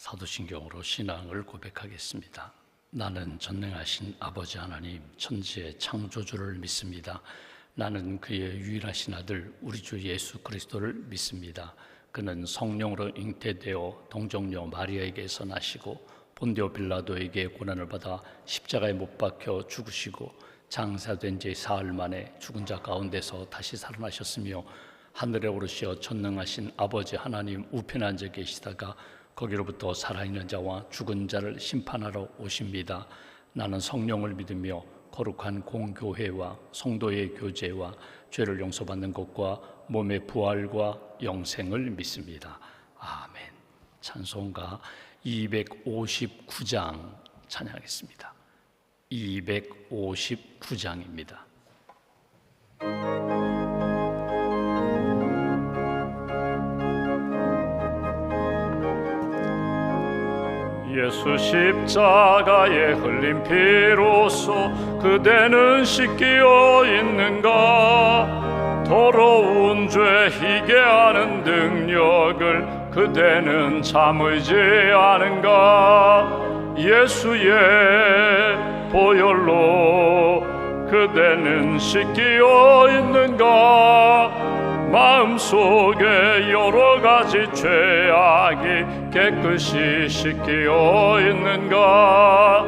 사도신경으로 신앙을 고백하겠습니다. 나는 전능하신 아버지 하나님 천지의 창조주를 믿습니다. 나는 그의 유일하신 아들 우리 주 예수 그리스도를 믿습니다. 그는 성령으로 잉태되어 동정녀 마리아에게서 나시고 본디오 빌라도에게 고난을 받아 십자가에 못 박혀 죽으시고 장사된 지 사흘 만에 죽은 자 가운데서 다시 살아나셨으며 하늘에 오르시어 전능하신 아버지 하나님 우편에 앉아 계시다가 거기로부터 살아있는 자와 죽은 자를 심판하러 오십니다. 나는 성령을 믿으며 거룩한 공교회와 성도의 교제와 죄를 용서받는 것과 몸의 부활과 영생을 믿습니다. 아멘. 찬송가 259장 찬양하겠습니다. 259장입니다. 예수 십자가에 흘린 피로써 그대는 씻기어 있는가? 더러운 죄 희게 하는 능력을 그대는 참으지 않은가? 예수의 보혈로 그대는 씻기어 있는가? 마음속에 여러 가지 죄악이 깨끗이 씻기어 있는가?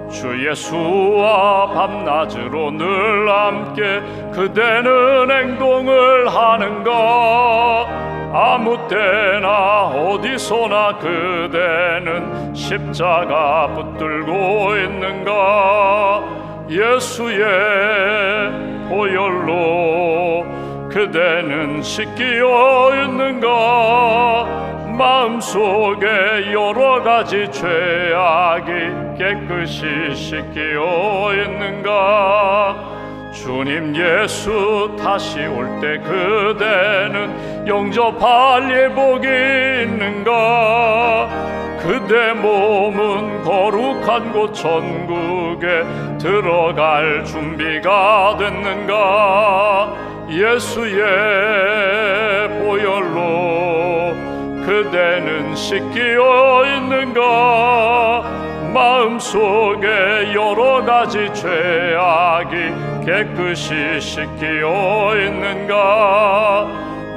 주 예수와 밤낮으로 늘 함께 그대는 행동을 하는가? 아무 때나 어디서나 그대는 십자가 붙들고 있는가? 예수의 보혈로 그대는 씻기어 있는가? 마음속에 여러 가지 죄악이 깨끗이 씻기어 있는가? 주님 예수 다시 올 때 그대는 영접할 예복이 있는가? 그대 몸은 거룩한 곳 천국에 들어갈 준비가 됐는가? 예수의 보혈로 그대는 씻기어 있는가? 마음속에 여러 가지 죄악이 깨끗이 씻기어 있는가?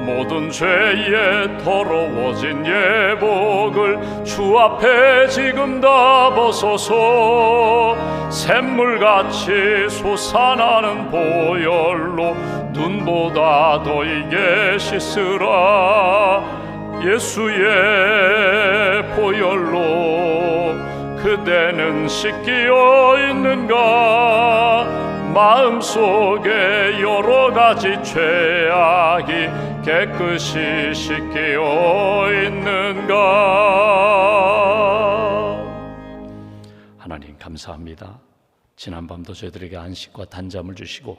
모든 죄에 더러워진 예복을 주 앞에 지금 다 벗어서 샘물같이 솟아나는 보혈로 눈보다 더 이게 씻으라. 예수의 보혈로 그대는 씻기어 있는가? 마음속에 여러 가지 죄악이 깨끗이 씻기어 있는가? 하나님 감사합니다. 지난밤도 저희들에게 안식과 단잠을 주시고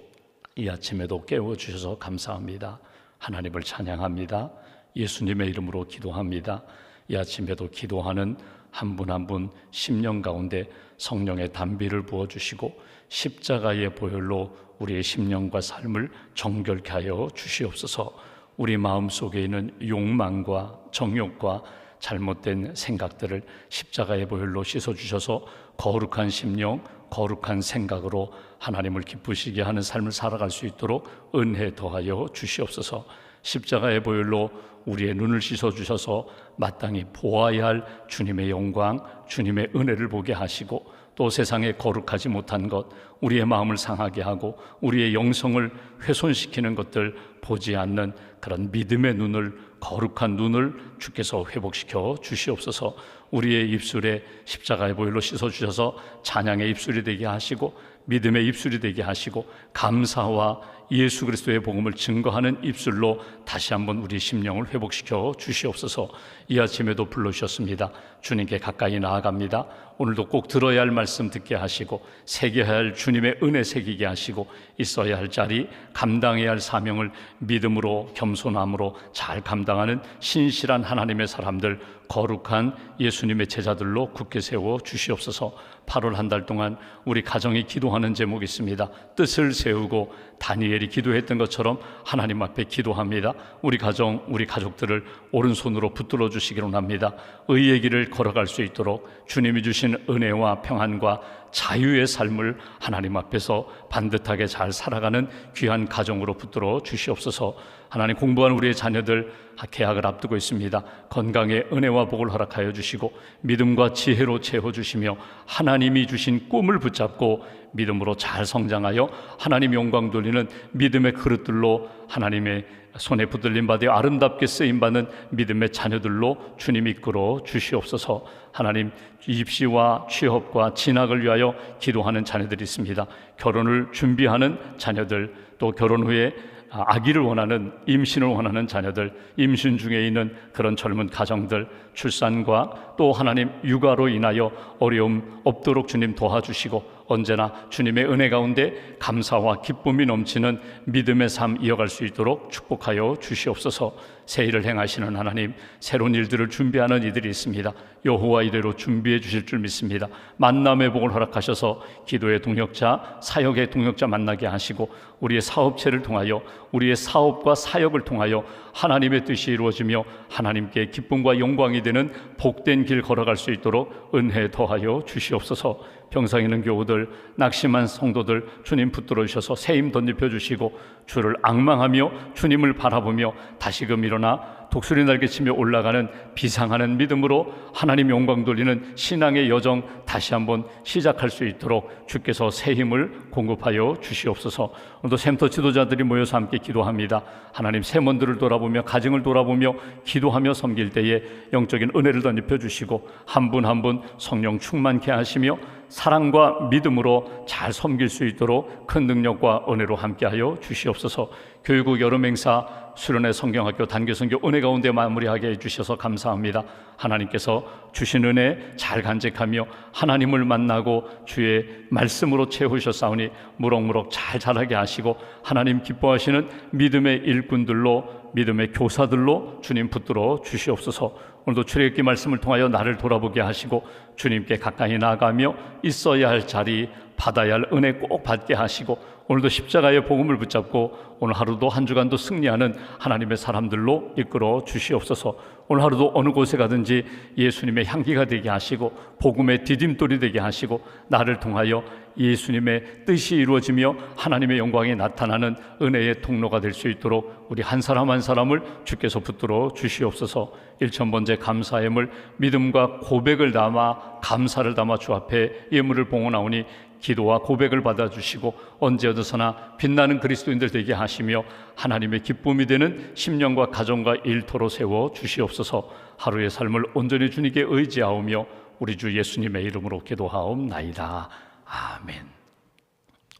이 아침에도 깨워주셔서 감사합니다. 하나님을 찬양합니다. 예수님의 이름으로 기도합니다. 이 아침에도 기도하는 한 분 한 분 심령 가운데 성령의 단비를 부어주시고 십자가의 보혈로 우리의 심령과 삶을 정결케 하여 주시옵소서. 우리 마음속에 있는 욕망과 정욕과 잘못된 생각들을 십자가의 보혈로 씻어주셔서 거룩한 심령, 거룩한 생각으로 하나님을 기쁘시게 하는 삶을 살아갈 수 있도록 은혜 더하여 주시옵소서. 십자가의 보혈로 우리의 눈을 씻어주셔서 마땅히 보아야 할 주님의 영광, 주님의 은혜를 보게 하시고 또 세상에 거룩하지 못한 것, 우리의 마음을 상하게 하고 우리의 영성을 훼손시키는 것들 보지 않는 그런 믿음의 눈을, 거룩한 눈을 주께서 회복시켜 주시옵소서. 우리의 입술에 십자가의 보혈로 씻어주셔서 찬양의 입술이 되게 하시고 믿음의 입술이 되게 하시고 감사와 예수 그리스도의 복음을 증거하는 입술로 다시 한번 우리 심령을 회복시켜 주시옵소서. 이 아침에도 불러주셨습니다. 주님께 가까이 나아갑니다. 오늘도 꼭 들어야 할 말씀 듣게 하시고 새겨야 할 주님의 은혜 새기게 하시고 있어야 할 자리, 감당해야 할 사명을 믿음으로 겸손함으로 잘 감당하는 신실한 하나님의 사람들, 거룩한 예수님의 제자들로 굳게 세워 주시옵소서. 8월 한 달 동안 우리 가정이 기도하는 제목이 있습니다. 뜻을 세우고 다니엘이 기도했던 것처럼 하나님 앞에 기도합니다. 우리 가정, 우리 가족들을 오른손으로 붙들어 주시기를 원합니다. 의의 길을 걸어갈 수 있도록 주님이 주신 은혜와 평안과 자유의 삶을 하나님 앞에서 반듯하게 잘 살아가는 귀한 가정으로 붙들어 주시옵소서. 하나님, 공부하는 우리의 자녀들 개학을 앞두고 있습니다. 건강의 은혜와 복을 허락하여 주시고 믿음과 지혜로 채워주시며 하나님이 주신 꿈을 붙잡고 믿음으로 잘 성장하여 하나님 영광 돌리는 믿음의 그릇들로 하나님의 손에 붙들림 받아 아름답게 쓰임받는 믿음의 자녀들로 주님 이끌어 주시옵소서. 하나님, 입시와 취업과 진학을 위하여 기도하는 자녀들이 있습니다. 결혼을 준비하는 자녀들, 또 결혼 후에 아기를 원하는, 임신을 원하는 자녀들, 임신 중에 있는 그런 젊은 가정들, 출산과 또 하나님 육아로 인하여 어려움 없도록 주님 도와주시고 언제나 주님의 은혜 가운데 감사와 기쁨이 넘치는 믿음의 삶 이어갈 수 있도록 축복하여 주시옵소서. 새 일을 행하시는 하나님, 새로운 일들을 준비하는 이들이 있습니다. 여호와 이대로 준비해 주실 줄 믿습니다. 만남의 복을 허락하셔서 기도의 동역자, 사역의 동역자 만나게 하시고 우리의 사업체를 통하여, 우리의 사업과 사역을 통하여 하나님의 뜻이 이루어지며 하나님께 기쁨과 영광이 되는 복된 길 걸어갈 수 있도록 은혜 더하여 주시옵소서. 병상 있는 교우들, 낙심한 성도들 주님 붙들어 주셔서 새힘 덧입혀 주시고 주를 앙망하며 주님을 바라보며 다시금 일어나 독수리 날개치며 올라가는 비상하는 믿음으로 하나님 영광 돌리는 신앙의 여정 다시 한번 시작할 수 있도록 주께서 새 힘을 공급하여 주시옵소서. 오늘도 샘터 지도자들이 모여서 함께 기도합니다. 하나님, 세먼들을 돌아보며 가정을 돌아보며 기도하며 섬길 때에 영적인 은혜를 덧입혀 주시고 한 분 한 분 성령 충만케 하시며 사랑과 믿음으로 잘 섬길 수 있도록 큰 능력과 은혜로 함께하여 주시옵소서. 교육국 여름 행사, 수련회 성경학교, 단계선교 은혜 가운데 마무리하게 해주셔서 감사합니다. 하나님께서 주신 은혜 잘 간직하며 하나님을 만나고 주의 말씀으로 채우셨사오니 무럭무럭 잘 자라게 하시고 하나님 기뻐하시는 믿음의 일꾼들로, 믿음의 교사들로 주님 붙들어 주시옵소서. 오늘도 출애굽기 말씀을 통하여 나를 돌아보게 하시고 주님께 가까이 나아가며 있어야 할 자리, 받아야 할 은혜 꼭 받게 하시고 오늘도 십자가의 복음을 붙잡고 오늘 하루도 한 주간도 승리하는 하나님의 사람들로 이끌어 주시옵소서. 오늘 하루도 어느 곳에 가든지 예수님의 향기가 되게 하시고 복음의 디딤돌이 되게 하시고 나를 통하여 예수님의 뜻이 이루어지며 하나님의 영광이 나타나는 은혜의 통로가 될 수 있도록 우리 한 사람 한 사람을 주께서 붙들어 주시옵소서. 1000번째 감사함을 믿음과 고백을 담아, 감사를 담아 주 앞에 예물을 봉헌하오니 기도와 고백을 받아주시고 언제 어디서나 빛나는 그리스도인들 되게 하시며 하나님의 기쁨이 되는 심령과 가정과 일터로 세워 주시옵소서. 하루의 삶을 온전히 주님께 의지하오며 우리 주 예수님의 이름으로 기도하옵나이다. 아멘.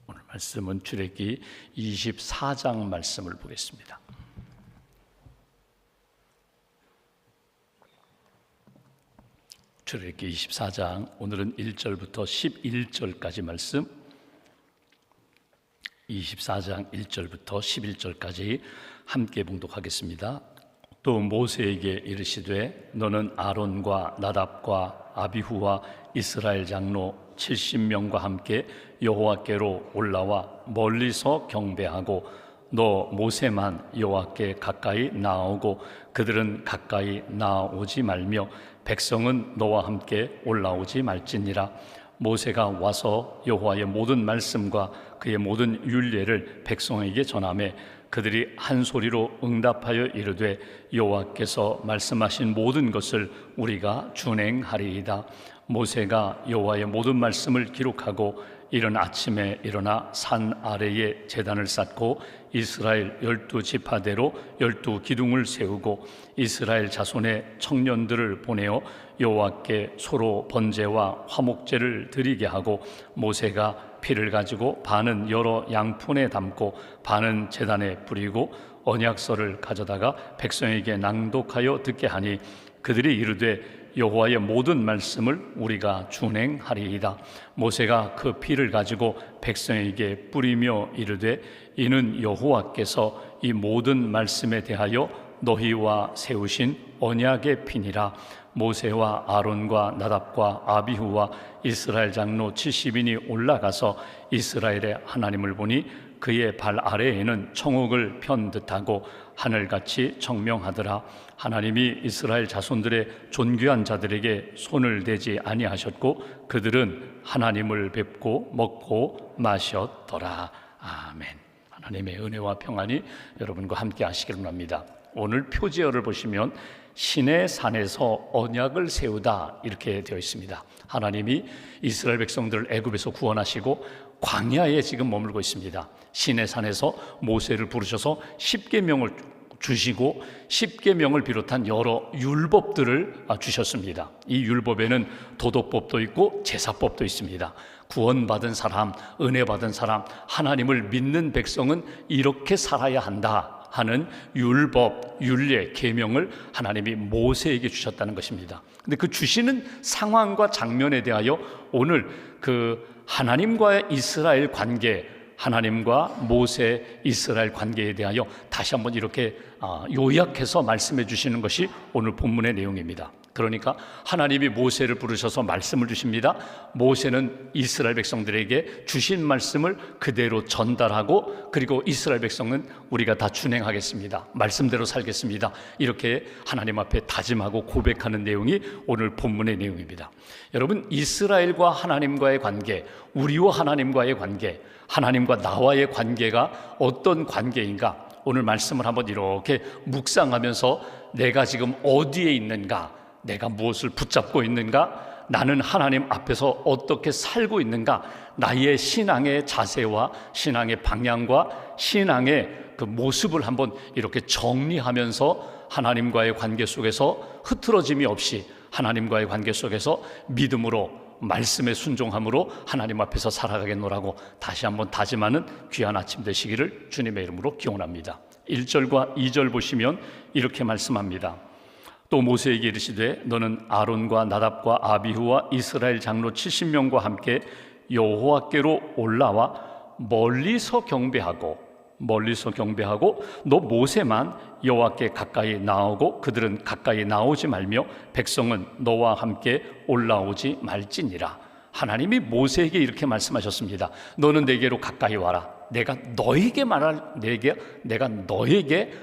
오늘 말씀은 출애굽기 24장 말씀을 보겠습니다. 출애굽기 24장, 오늘은 1절부터 11절까지 말씀, 24장 1절부터 11절까지 함께 봉독하겠습니다. 또 모세에게 이르시되 너는 아론과 나답과 아비후와 이스라엘 장로 70명과 함께 여호와께로 올라와 멀리서 경배하고 너 모세만 여호와께 가까이 나아오고 그들은 가까이 나아오지 말며 백성은 너와 함께 올라오지 말지니라. 모세가 와서 여호와의 모든 말씀과 그의 모든 율례를 백성에게 전하매 그들이 한 소리로 응답하여 이르되 여호와께서 말씀하신 모든 것을 우리가 준행하리이다. 모세가 여호와의 모든 말씀을 기록하고 이른 아침에 일어나 산 아래에 제단을 쌓고 이스라엘 12지파대로 12기둥을 세우고 이스라엘 자손의 청년들을 보내어 여호와께 소로 번제와 화목제를 드리게 하고 모세가 피를 가지고 반은 여러 양푼에 담고 반은 제단에 뿌리고 언약서를 가져다가 백성에게 낭독하여 듣게 하니 그들이 이르되 여호와의 모든 말씀을 우리가 준행하리이다. 모세가 그 피를 가지고 백성에게 뿌리며 이르되 이는 여호와께서 이 모든 말씀에 대하여 너희와 세우신 언약의 피니라. 모세와 아론과 나답과 아비후와 이스라엘 장로 70인이 올라가서 이스라엘의 하나님을 보니 그의 발 아래에는 청옥을 편 듯하고 하늘같이 청명하더라. 하나님이 이스라엘 자손들의 존귀한 자들에게 손을 대지 아니하셨고 그들은 하나님을 뵙고 먹고 마셨더라. 아멘. 하나님의 은혜와 평안이 여러분과 함께 하시기를 원합니다. 오늘 표지어를 보시면 신의 산에서 언약을 세우다 이렇게 되어 있습니다. 하나님이 이스라엘 백성들을 애굽에서 구원하시고 광야에 지금 머물고 있습니다. 신의 산에서 모세를 부르셔서 십계명을 주시고 십계명을 비롯한 여러 율법들을 주셨습니다. 이 율법에는 도덕법도 있고 제사법도 있습니다. 구원받은 사람, 은혜 받은 사람, 하나님을 믿는 백성은 이렇게 살아야 한다 하는 율법, 율례, 계명을 하나님이 모세에게 주셨다는 것입니다. 근데 그 주시는 상황과 장면에 대하여 오늘 그 하나님과의 이스라엘 관계, 하나님과 모세 이스라엘 관계에 대하여 다시 한번 이렇게 요약해서 말씀해 주시는 것이 오늘 본문의 내용입니다. 그러니까 하나님이 모세를 부르셔서 말씀을 주십니다. 모세는 이스라엘 백성들에게 주신 말씀을 그대로 전달하고 그리고 이스라엘 백성은 우리가 다 준행하겠습니다. 말씀대로 살겠습니다. 이렇게 하나님 앞에 다짐하고 고백하는 내용이 오늘 본문의 내용입니다. 여러분, 이스라엘과 하나님과의 관계, 우리와 하나님과의 관계, 하나님과 나와의 관계가 어떤 관계인가? 오늘 말씀을 한번 이렇게 묵상하면서 내가 지금 어디에 있는가? 내가 무엇을 붙잡고 있는가? 나는 하나님 앞에서 어떻게 살고 있는가? 나의 신앙의 자세와 신앙의 방향과 신앙의 그 모습을 한번 이렇게 정리하면서 하나님과의 관계 속에서 흐트러짐이 없이 하나님과의 관계 속에서 믿음으로 말씀에 순종함으로 하나님 앞에서 살아가겠노라고 다시 한번 다짐하는 귀한 아침 되시기를 주님의 이름으로 기원합니다. 1절과 2절 보시면 이렇게 말씀합니다. 또 모세에게 이르시되 너는 아론과 나답과 아비후와 이스라엘 장로 70명과 함께 여호와께로 올라와 멀리서 경배하고 너 모세만 여호와께 가까이 나오고 그들은 가까이 나오지 말며 백성은 너와 함께 올라오지 말지니라. 하나님이 모세에게 이렇게 말씀하셨습니다. 너는 내게로 가까이 와라. 내가 너에게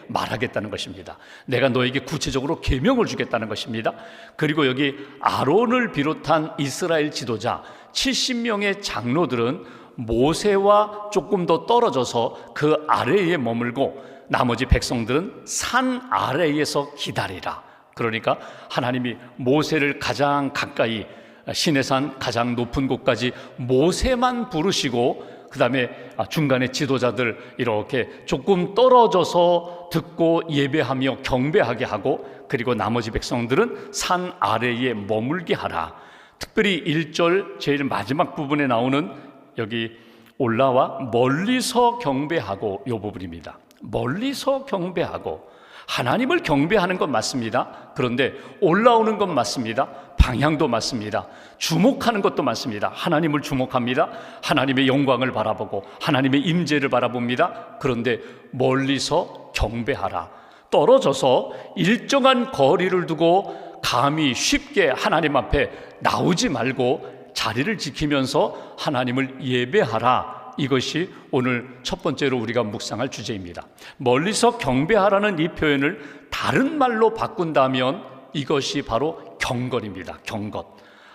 말하겠다는 것입니다. 내가 너에게 구체적으로 계명을 주겠다는 것입니다. 그리고 여기 아론을 비롯한 이스라엘 지도자 70명의 장로들은 모세와 조금 더 떨어져서 그 아래에 머물고 나머지 백성들은 산 아래에서 기다리라. 그러니까 하나님이 모세를 가장 가까이 신의 산 가장 높은 곳까지 모세만 부르시고 그 다음에 중간에 지도자들 이렇게 조금 떨어져서 듣고 예배하며 경배하게 하고 그리고 나머지 백성들은 산 아래에 머물게 하라. 특별히 1절 제일 마지막 부분에 나오는 여기 올라와 멀리서 경배하고 이 부분입니다. 멀리서 경배하고 하나님을 경배하는 건 맞습니다. 그런데 올라오는 건 맞습니다. 방향도 맞습니다. 주목하는 것도 맞습니다. 하나님을 주목합니다. 하나님의 영광을 바라보고 하나님의 임재를 바라봅니다. 그런데 멀리서 경배하라. 떨어져서 일정한 거리를 두고 감히 쉽게 하나님 앞에 나오지 말고 자리를 지키면서 하나님을 예배하라. 이것이 오늘 첫 번째로 우리가 묵상할 주제입니다. 멀리서 경배하라는 이 표현을 다른 말로 바꾼다면 이것이 바로 경건입니다. 경건.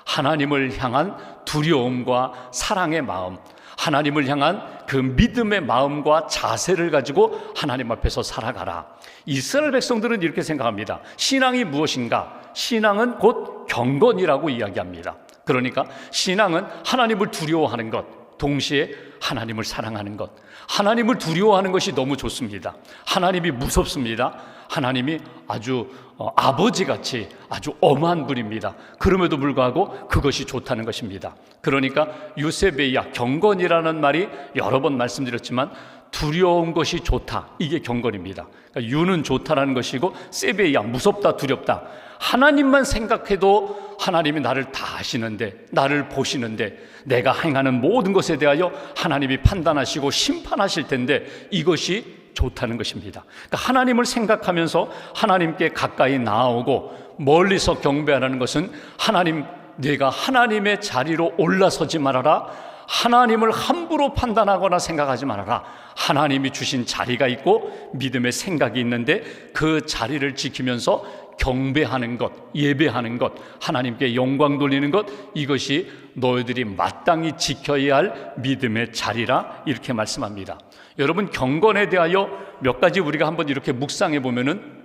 하나님을 향한 두려움과 사랑의 마음, 하나님을 향한 그 믿음의 마음과 자세를 가지고 하나님 앞에서 살아가라. 이스라엘 백성들은 이렇게 생각합니다. 신앙이 무엇인가? 신앙은 곧 경건이라고 이야기합니다. 그러니까 신앙은 하나님을 두려워하는 것, 동시에 하나님을 사랑하는 것. 하나님을 두려워하는 것이 너무 좋습니다. 하나님이 무섭습니다. 하나님이 아주 아버지같이 아주 엄한 분입니다. 그럼에도 불구하고 그것이 좋다는 것입니다. 그러니까 유세베이야, 경건이라는 말이 여러 번 말씀드렸지만 두려운 것이 좋다, 이게 경건입니다. 그러니까 유는 좋다라는 것이고 세베이야, 무섭다, 두렵다. 하나님만 생각해도 하나님이 나를 다 아시는데, 나를 보시는데, 내가 행하는 모든 것에 대하여 하나님이 판단하시고 심판하실 텐데 이것이 좋다는 것입니다. 그러니까 하나님을 생각하면서 하나님께 가까이 나아오고 멀리서 경배하라는 것은 하나님, 네가 하나님의 자리로 올라서지 말아라. 하나님을 함부로 판단하거나 생각하지 말아라. 하나님이 주신 자리가 있고 믿음의 생각이 있는데 그 자리를 지키면서 경배하는 것, 예배하는 것, 하나님께 영광 돌리는 것, 이것이 너희들이 마땅히 지켜야 할 믿음의 자리라, 이렇게 말씀합니다. 여러분, 경건에 대하여 몇 가지 우리가 한번 이렇게 묵상해 보면은,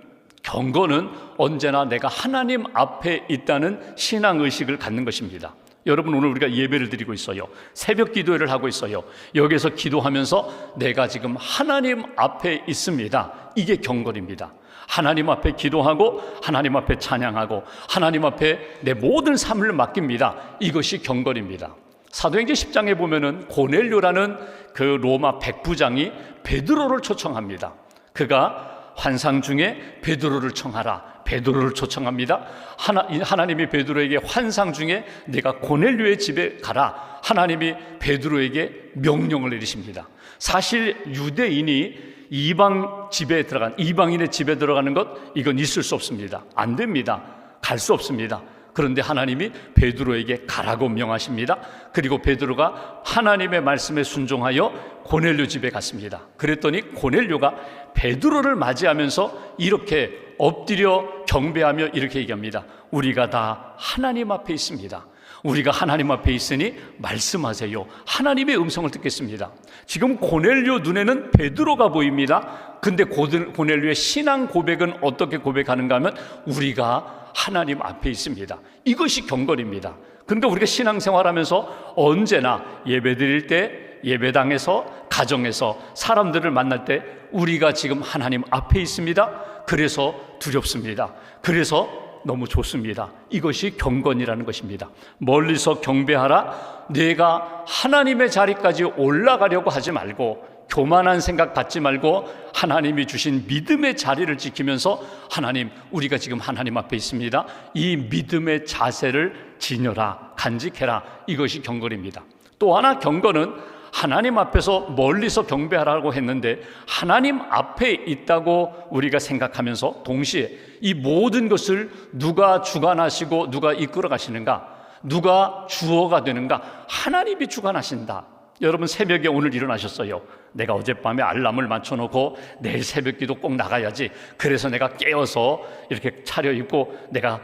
경건은 언제나 내가 하나님 앞에 있다는 신앙의식을 갖는 것입니다. 여러분, 오늘 우리가 예배를 드리고 있어요. 새벽 기도회를 하고 있어요. 여기서 기도하면서 내가 지금 하나님 앞에 있습니다. 이게 경건입니다. 하나님 앞에 기도하고 하나님 앞에 찬양하고 하나님 앞에 내 모든 삶을 맡깁니다. 이것이 경건입니다. 사도행전 10장에 보면은 고넬료라는 그 로마 백부장이 베드로를 초청합니다. 그가 환상 중에 베드로를 청하라, 베드로를 초청합니다. 하나님이 베드로에게 환상 중에 내가 고넬료의 집에 가라, 하나님이 베드로에게 명령을 내리십니다. 사실 유대인이 이방인의 집에 들어가는 것, 이건 있을 수 없습니다. 안 됩니다. 갈 수 없습니다. 그런데 하나님이 베드로에게 가라고 명하십니다. 그리고 베드로가 하나님의 말씀에 순종하여 고넬료 집에 갔습니다. 그랬더니 고넬료가 베드로를 맞이하면서 이렇게 엎드려 경배하며 이렇게 얘기합니다. 우리가 다 하나님 앞에 있습니다. 우리가 하나님 앞에 있으니 말씀하세요. 하나님의 음성을 듣겠습니다. 지금 고넬료 눈에는 베드로가 보입니다. 근데 고넬료의 신앙 고백은 어떻게 고백하는가 하면 우리가 하나님 앞에 있습니다. 이것이 경건입니다. 그러니까 우리가 신앙생활하면서 언제나 예배드릴 때, 예배당에서, 가정에서, 사람들을 만날 때 우리가 지금 하나님 앞에 있습니다. 그래서 두렵습니다. 그래서 너무 좋습니다. 이것이 경건이라는 것입니다. 멀리서 경배하라. 내가 하나님의 자리까지 올라가려고 하지 말고, 교만한 생각 갖지 말고 하나님이 주신 믿음의 자리를 지키면서, 하나님, 우리가 지금 하나님 앞에 있습니다. 이 믿음의 자세를 지녀라, 간직해라. 이것이 경건입니다. 또 하나, 경건은 하나님 앞에서 멀리서 경배하라고 했는데 하나님 앞에 있다고 우리가 생각하면서 동시에 이 모든 것을 누가 주관하시고 누가 이끌어 가시는가, 누가 주어가 되는가? 하나님이 주관하신다. 여러분, 새벽에 오늘 일어나셨어요. 내가 어젯밤에 알람을 맞춰놓고 내일 새벽 기도 꼭 나가야지. 그래서 내가 깨어서 이렇게 차려입고 내가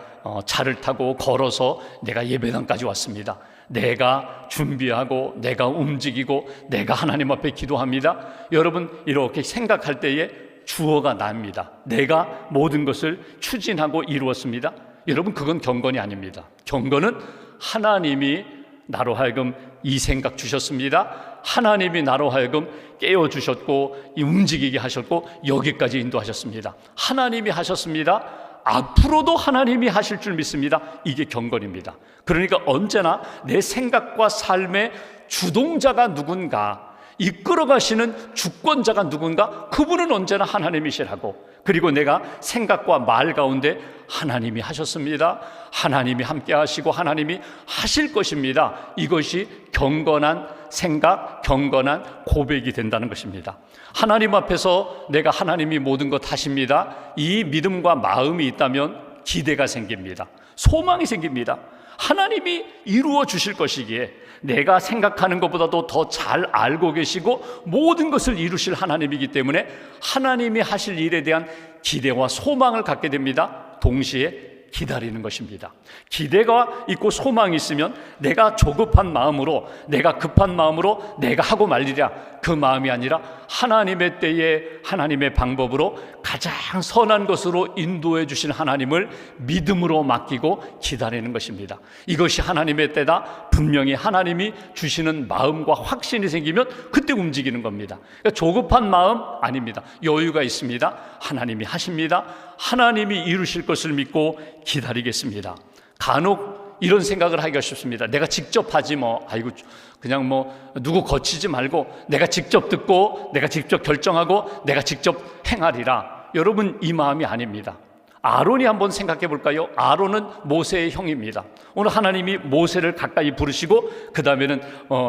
차를 타고 걸어서 내가 예배당까지 왔습니다. 내가 준비하고 내가 움직이고 내가 하나님 앞에 기도합니다. 여러분, 이렇게 생각할 때에 주어가 납니다. 내가 모든 것을 추진하고 이루었습니다. 여러분, 그건 경건이 아닙니다. 경건은 하나님이 나로 하여금 이 생각 주셨습니다. 하나님이 나로 하여금 깨워주셨고 움직이게 하셨고 여기까지 인도하셨습니다. 하나님이 하셨습니다. 앞으로도 하나님이 하실 줄 믿습니다. 이게 경건입니다. 그러니까 언제나 내 생각과 삶의 주동자가 누군가, 이끌어 가시는 주권자가 누군가, 그분은 언제나 하나님이시라고. 그리고 내가 생각과 말 가운데 하나님이 하셨습니다. 하나님이 함께 하시고 하나님이 하실 것입니다. 이것이 경건한 생각, 경건한 고백이 된다는 것입니다. 하나님 앞에서 내가 하나님이 모든 것 하십니다. 이 믿음과 마음이 있다면 기대가 생깁니다. 소망이 생깁니다. 하나님이 이루어 주실 것이기에 내가 생각하는 것보다도 더 잘 알고 계시고 모든 것을 이루실 하나님이기 때문에 하나님이 하실 일에 대한 기대와 소망을 갖게 됩니다. 동시에 기다리는 것입니다. 기대가 있고 소망이 있으면 내가 조급한 마음으로, 내가 급한 마음으로 내가 하고 말리랴, 그 마음이 아니라 하나님의 때에 하나님의 방법으로 가장 선한 것으로 인도해 주신 하나님을 믿음으로 맡기고 기다리는 것입니다. 이것이 하나님의 때다. 분명히 하나님이 주시는 마음과 확신이 생기면 그때 움직이는 겁니다. 그러니까 조급한 마음 아닙니다. 여유가 있습니다. 하나님이 하십니다. 하나님이 이루실 것을 믿고 기다리겠습니다. 간혹 이런 생각을 하기가 쉽습니다. 내가 직접 하지 뭐, 아이고 그냥 뭐 누구 거치지 말고 내가 직접 듣고 내가 직접 결정하고 내가 직접 행하리라. 여러분, 이 마음이 아닙니다. 아론이 한번 생각해 볼까요? 아론은 모세의 형입니다. 오늘 하나님이 모세를 가까이 부르시고 그 다음에는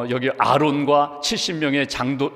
여기 아론과 70명의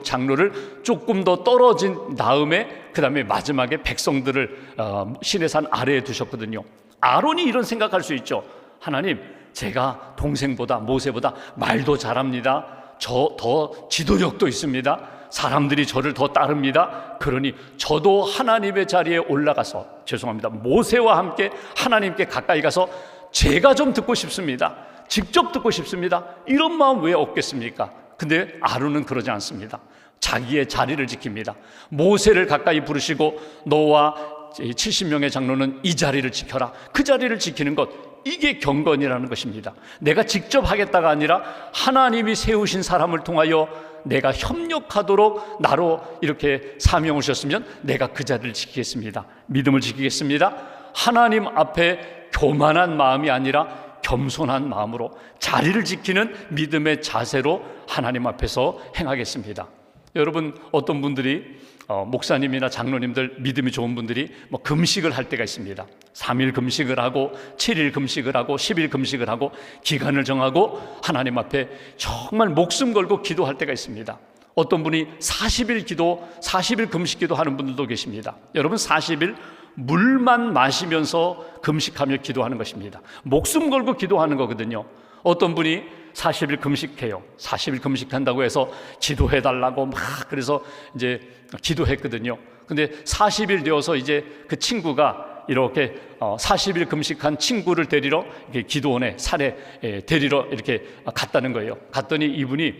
장로를 조금 더 떨어진 다음에 그 다음에 마지막에 백성들을 시내산 아래에 두셨거든요. 아론이 이런 생각할 수 있죠. 하나님, 제가 동생보다 모세보다 말도 잘합니다. 저 더 지도력도 있습니다. 사람들이 저를 더 따릅니다. 그러니 저도 하나님의 자리에 올라가서, 죄송합니다, 모세와 함께 하나님께 가까이 가서 제가 좀 듣고 싶습니다. 직접 듣고 싶습니다. 이런 마음 왜 없겠습니까? 근데 아론은 그러지 않습니다. 자기의 자리를 지킵니다. 모세를 가까이 부르시고 너와 70명의 장로는 이 자리를 지켜라. 그 자리를 지키는 것, 이게 경건이라는 것입니다. 내가 직접 하겠다가 아니라 하나님이 세우신 사람을 통하여 내가 협력하도록 나로 이렇게 사명을 주셨으면 내가 그 자리를 지키겠습니다. 믿음을 지키겠습니다. 하나님 앞에 교만한 마음이 아니라 겸손한 마음으로 자리를 지키는 믿음의 자세로 하나님 앞에서 행하겠습니다. 여러분, 어떤 분들이 목사님이나 장로님들, 믿음이 좋은 분들이 금식을 할 때가 있습니다. 3일 금식을 하고 7일 금식을 하고 10일 금식을 하고 기간을 정하고 하나님 앞에 정말 목숨 걸고 기도할 때가 있습니다. 어떤 분이 40일 기도, 40일 금식 기도하는 분들도 계십니다. 여러분, 40일 물만 마시면서 금식하며 기도하는 것입니다. 목숨 걸고 기도하는 거거든요. 어떤 분이 40일 금식해요. 40일 금식한다고 해서 기도해달라고 막 그래서 이제 기도했거든요. 근데 40일 되어서 이제 그 친구가 이렇게 40일 금식한 친구를 데리러 이렇게 기도원에 산에 데리러 이렇게 갔다는 거예요. 갔더니 이분이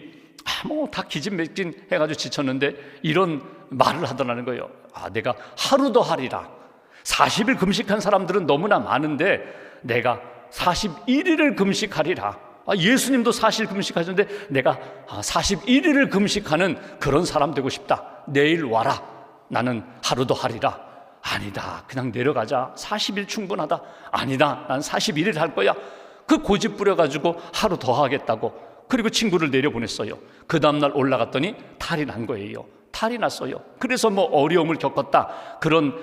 다 기진맥진 해가지고 지쳤는데 이런 말을 하더라는 거예요. 내가 하루 더 하리라. 40일 금식한 사람들은 너무나 많은데 내가 41일을 금식하리라. 예수님도 40일 금식하셨는데 내가 41일을 금식하는 그런 사람 되고 싶다. 내일 와라. 나는 하루 더 하리라. 아니다, 그냥 내려가자. 40일 충분하다. 아니다, 난 41일 할 거야. 그 고집 부려가지고 하루 더 하겠다고. 그리고 친구를 내려보냈어요. 그 다음날 올라갔더니 탈이 난 거예요. 탈이 났어요. 그래서 어려움을 겪었다. 그런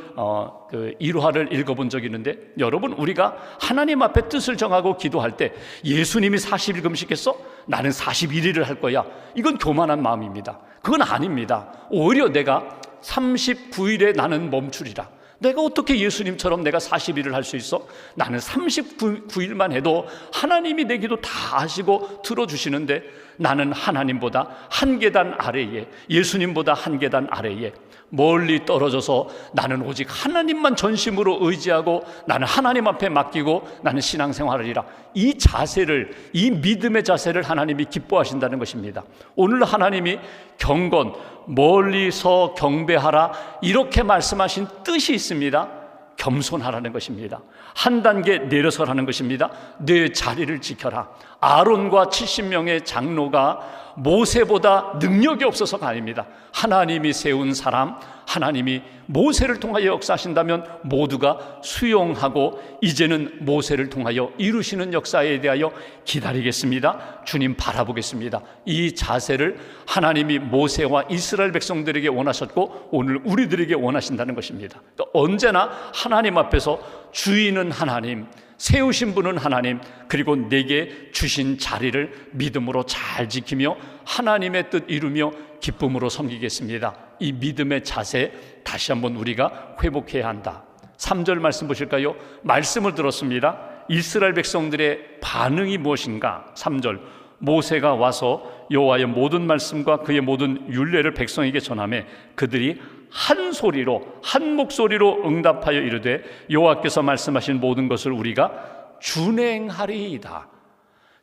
일화를 읽어본 적이 있는데, 여러분, 우리가 하나님 앞에 뜻을 정하고 기도할 때 예수님이 40일 금식했어? 나는 41일을 할 거야. 이건 교만한 마음입니다. 그건 아닙니다. 오히려 내가 39일에 나는 멈추리라. 내가 어떻게 예수님처럼 내가 40일을 할 수 있어? 나는 39일만 해도 하나님이 내 기도 다 아시고 들어주시는데, 나는 하나님보다 한 계단 아래에, 예수님보다 한 계단 아래에 멀리 떨어져서 나는 오직 하나님만 전심으로 의지하고 나는 하나님 앞에 맡기고 나는 신앙생활을 이 자세를, 이 믿음의 자세를 하나님이 기뻐하신다는 것입니다. 오늘 하나님이 경건, 멀리서 경배하라, 이렇게 말씀하신 뜻이 있습니다. 겸손하라는 것입니다. 한 단계 내려서라는 것입니다. 내 자리를 지켜라. 아론과 70명의 장로가 모세보다 능력이 없어서가 아닙니다. 하나님이 세운 사람, 하나님이 모세를 통하여 역사하신다면 모두가 수용하고 이제는 모세를 통하여 이루시는 역사에 대하여 기다리겠습니다. 주님 바라보겠습니다. 이 자세를 하나님이 모세와 이스라엘 백성들에게 원하셨고 오늘 우리들에게 원하신다는 것입니다. 그러니까 언제나 하나님 앞에서 주인은 하나님, 세우신 분은 하나님, 그리고 내게 주신 자리를 믿음으로 잘 지키며 하나님의 뜻 이루며 기쁨으로 섬기겠습니다. 이 믿음의 자세 다시 한번 우리가 회복해야 한다. 3절 말씀 보실까요? 말씀을 들었습니다. 이스라엘 백성들의 반응이 무엇인가? 3절, 모세가 와서 여호와의 모든 말씀과 그의 모든 율례를 백성에게 전하매 그들이 한 소리로, 한 목소리로 응답하여 이르되 여호와께서 말씀하신 모든 것을 우리가 준행하리이다.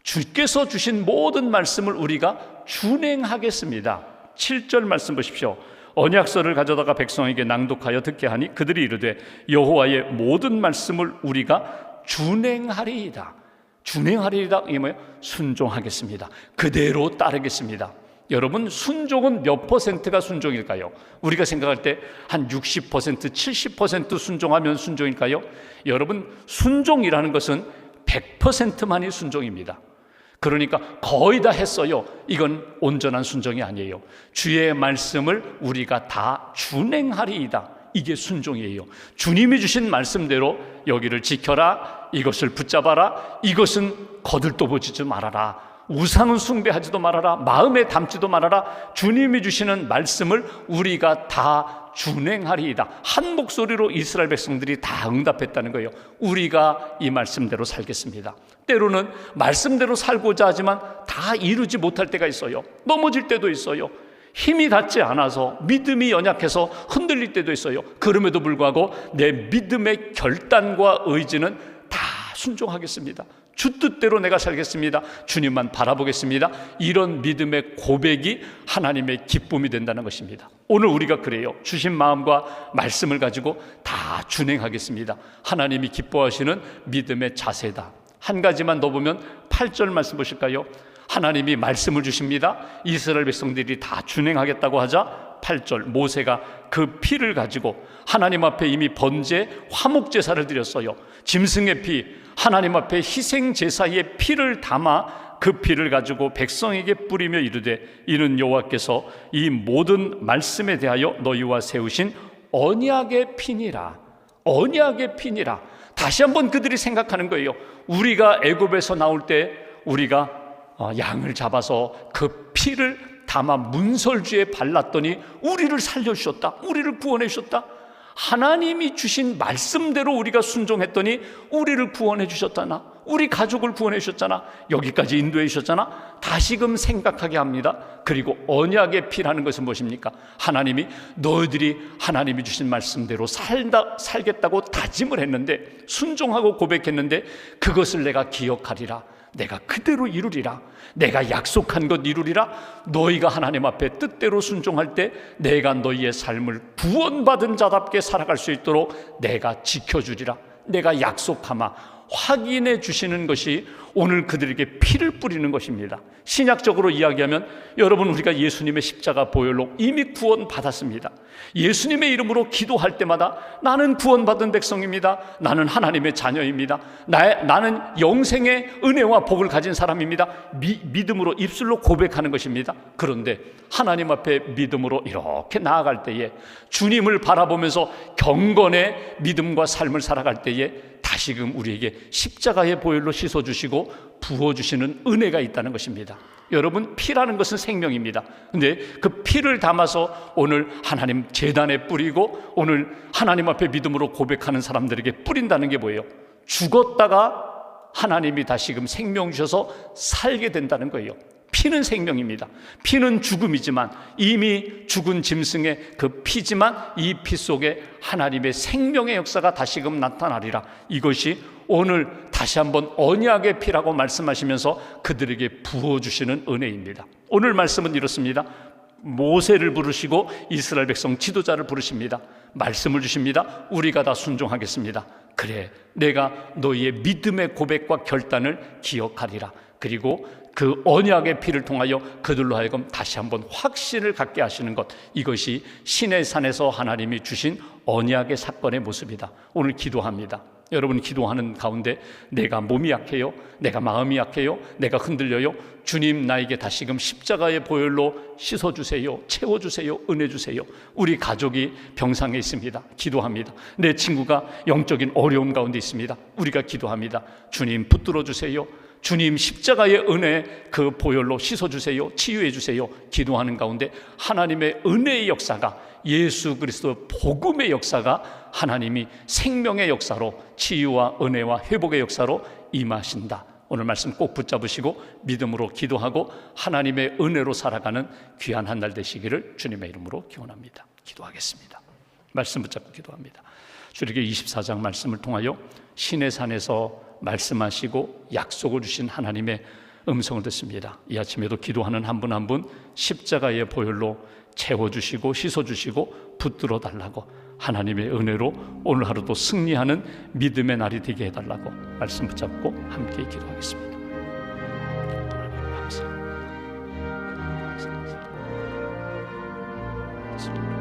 주께서 주신 모든 말씀을 우리가 준행하겠습니다. 7절 말씀 보십시오. 언약서를 가져다가 백성에게 낭독하여 듣게 하니 그들이 이르되 여호와의 모든 말씀을 우리가 준행하리이다. 준행하리이다, 이게 뭐예요? 순종하겠습니다. 그대로 따르겠습니다. 여러분, 순종은 몇 퍼센트가 순종일까요? 우리가 생각할 때 한 60%, 70% 순종하면 순종일까요? 여러분, 순종이라는 것은 100%만이 순종입니다. 그러니까 거의 다 했어요. 이건 온전한 순종이 아니에요. 주의 말씀을 우리가 다 준행하리이다. 이게 순종이에요. 주님이 주신 말씀대로 여기를 지켜라, 이것을 붙잡아라, 이것은 거들떠보지도 말아라, 우상은 숭배하지도 말아라, 마음에 담지도 말아라. 주님이 주시는 말씀을 우리가 다 준행하리이다. 한 목소리로 이스라엘 백성들이 다 응답했다는 거예요. 우리가 이 말씀대로 살겠습니다. 때로는 말씀대로 살고자 하지만 다 이루지 못할 때가 있어요. 넘어질 때도 있어요. 힘이 닿지 않아서, 믿음이 연약해서 흔들릴 때도 있어요. 그럼에도 불구하고 내 믿음의 결단과 의지는 다 순종하겠습니다. 주 뜻대로 내가 살겠습니다. 주님만 바라보겠습니다. 이런 믿음의 고백이 하나님의 기쁨이 된다는 것입니다. 오늘 우리가 그래요. 주신 마음과 말씀을 가지고 다 준행하겠습니다. 하나님이 기뻐하시는 믿음의 자세다. 한 가지만 더 보면 8절 말씀 보실까요? 하나님이 말씀을 주십니다. 이스라엘 백성들이 다 준행하겠다고 하자 8절, 모세가 그 피를 가지고 하나님 앞에 이미 번제 화목 제사를 드렸어요. 짐승의 피, 하나님 앞에 희생 제사의 피를 담아 그 피를 가지고 백성에게 뿌리며 이르되, 이는 여호와께서 이 모든 말씀에 대하여 너희와 세우신 언약의 피니라. 언약의 피니라. 다시 한번 그들이 생각하는 거예요. 우리가 애굽에서 나올 때 우리가 양을 잡아서 그 피를 담아 문설주에 발랐더니 우리를 살려주셨다. 우리를 구원해 주셨다. 하나님이 주신 말씀대로 우리가 순종했더니 우리를 구원해 주셨잖아. 우리 가족을 구원해 주셨잖아. 여기까지 인도해 주셨잖아. 다시금 생각하게 합니다. 그리고 언약의 피라는 것은 무엇입니까? 하나님이 너희들이 하나님이 주신 말씀대로 살겠다고 다짐을 했는데, 순종하고 고백했는데 그것을 내가 기억하리라. 내가 그대로 이루리라. 내가 약속한 것 이루리라. 너희가 하나님 앞에 뜻대로 순종할 때 내가 너희의 삶을 구원받은 자답게 살아갈 수 있도록 내가 지켜주리라. 내가 약속하마. 확인해 주시는 것이 오늘 그들에게 피를 뿌리는 것입니다. 신약적으로 이야기하면 여러분, 우리가 예수님의 십자가 보혈로 이미 구원받았습니다. 예수님의 이름으로 기도할 때마다 나는 구원받은 백성입니다. 나는 하나님의 자녀입니다. 나는 영생의 은혜와 복을 가진 사람입니다. 믿음으로 입술로 고백하는 것입니다. 그런데 하나님 앞에 믿음으로 이렇게 나아갈 때에, 주님을 바라보면서 경건의 믿음과 삶을 살아갈 때에 다시금 우리에게 십자가의 보혈로 씻어주시고 부어주시는 은혜가 있다는 것입니다. 여러분, 피라는 것은 생명입니다. 근데 그 피를 담아서 오늘 하나님 제단에 뿌리고 오늘 하나님 앞에 믿음으로 고백하는 사람들에게 뿌린다는 게 뭐예요? 죽었다가 하나님이 다시금 생명 주셔서 살게 된다는 거예요. 피는 생명입니다. 피는 죽음이지만, 이미 죽은 짐승의 그 피지만 이 피 속에 하나님의 생명의 역사가 다시금 나타나리라. 이것이 오늘 다시 한번 언약의 피라고 말씀하시면서 그들에게 부어주시는 은혜입니다. 오늘 말씀은 이렇습니다. 모세를 부르시고 이스라엘 백성 지도자를 부르십니다. 말씀을 주십니다. 우리가 다 순종하겠습니다. 그래, 내가 너희의 믿음의 고백과 결단을 기억하리라. 그리고 그 언약의 피를 통하여 그들로 하여금 다시 한번 확신을 갖게 하시는 것, 이것이 신의 산에서 하나님이 주신 언약의 사건의 모습이다. 오늘 기도합니다. 여러분, 기도하는 가운데 내가 몸이 약해요, 내가 마음이 약해요, 내가 흔들려요. 주님, 나에게 다시금 십자가의 보혈로 씻어주세요, 채워주세요, 은혜 주세요. 우리 가족이 병상에 있습니다. 기도합니다. 내 친구가 영적인 어려움 가운데 있습니다. 우리가 기도합니다. 주님, 붙들어 주세요. 주님, 십자가의 은혜 그 보혈로 씻어주세요, 치유해 주세요. 기도하는 가운데 하나님의 은혜의 역사가, 예수 그리스도 복음의 역사가 하나님이 생명의 역사로, 치유와 은혜와 회복의 역사로 임하신다. 오늘 말씀 꼭 붙잡으시고 믿음으로 기도하고 하나님의 은혜로 살아가는 귀한 한 날 되시기를 주님의 이름으로 기원합니다. 기도하겠습니다. 말씀 붙잡고 기도합니다. 출애굽기 24장 말씀을 통하여 신의 산에서 말씀하시고 약속을 주신 하나님의 음성을 듣습니다. 이 아침에도 기도하는 한 분 한 분 십자가의 보혈로 채워주시고 씻어주시고 붙들어 달라고, 하나님의 은혜로 오늘 하루도 승리하는 믿음의 날이 되게 해달라고 말씀 붙잡고 함께 기도하겠습니다. 감사합니다.